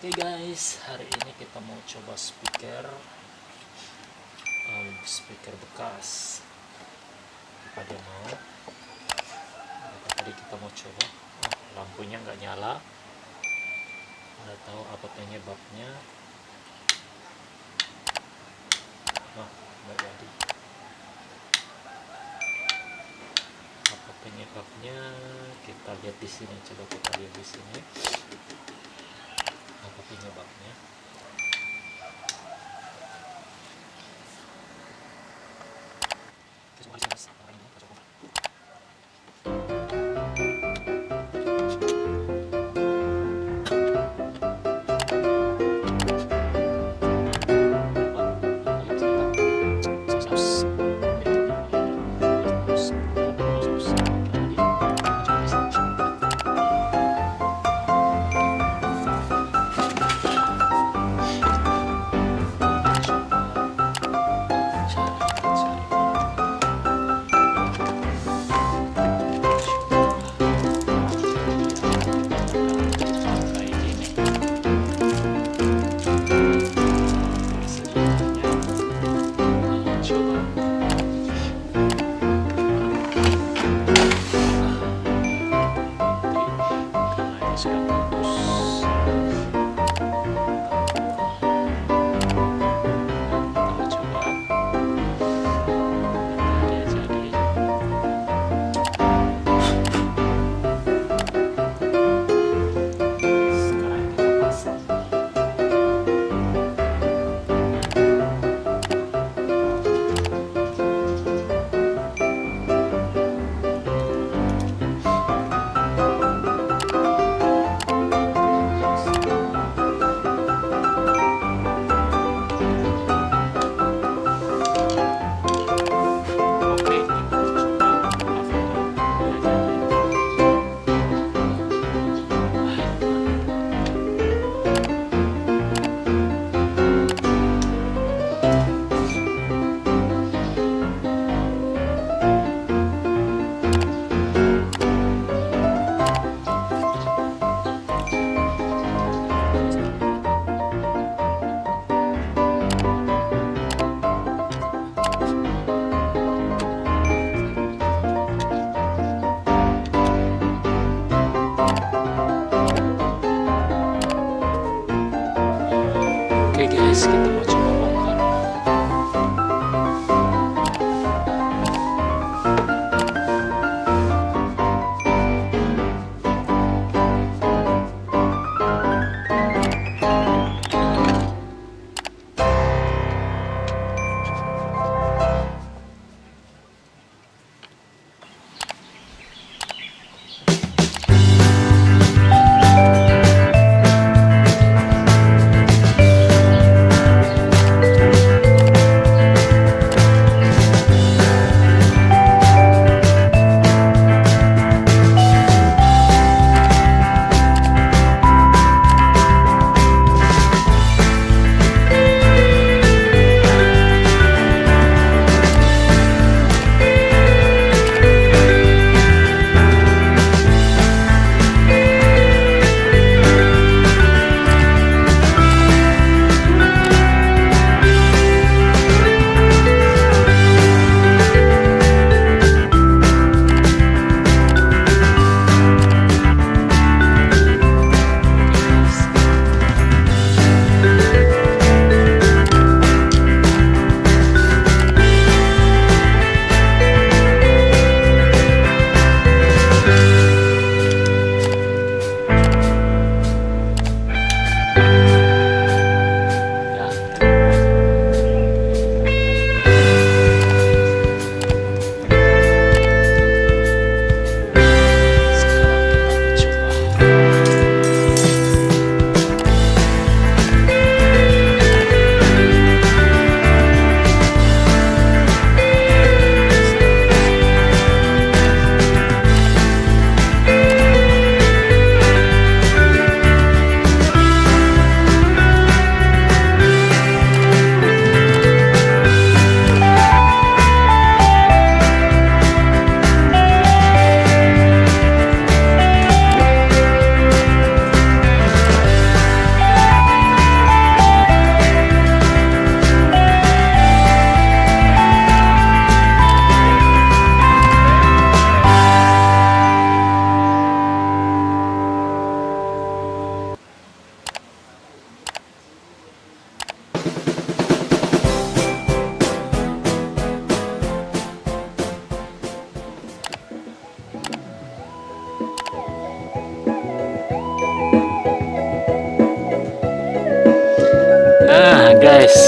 Oke guys, hari ini kita mau coba speaker bekas. Pada mau tadi kita mau coba, lampunya nggak nyala, nggak tahu apa penyebabnya. Nggak jadi. Apa penyebabnya? Kita lihat di sini. Coba kita lihat di sini. Apa penyebabnya? Oke guys, kita mau coba bongkar.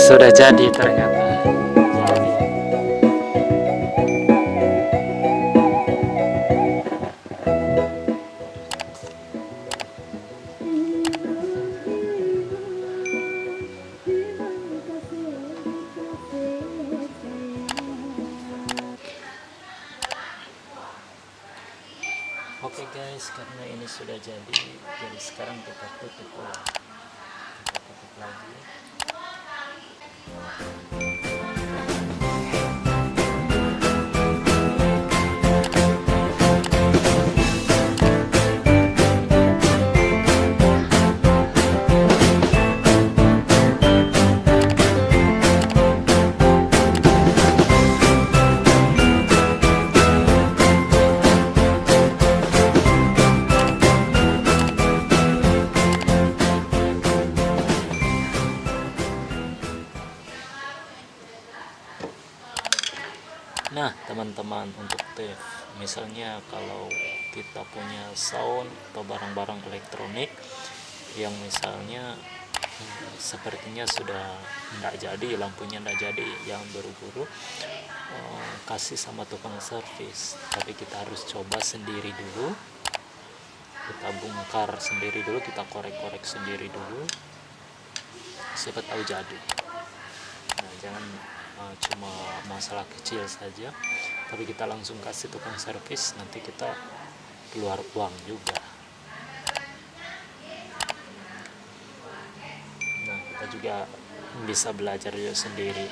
Sudah jadi ternyata. Jadi. Oke guys, karena ini sudah jadi sekarang kita tutup lagi. Nah teman-teman, untuk tips, misalnya kalau kita punya sound atau barang-barang elektronik yang misalnya sepertinya sudah tidak jadi, lampunya tidak jadi, yang buru-buru kasih sama tukang servis, tapi kita harus coba sendiri dulu, kita bongkar sendiri dulu, kita korek-korek sendiri dulu, siapa tahu jadi. Nah jangan cuma masalah kecil saja, tapi kita langsung kasih tukang servis, nanti kita keluar uang juga. Nah kita juga bisa belajar juga sendiri.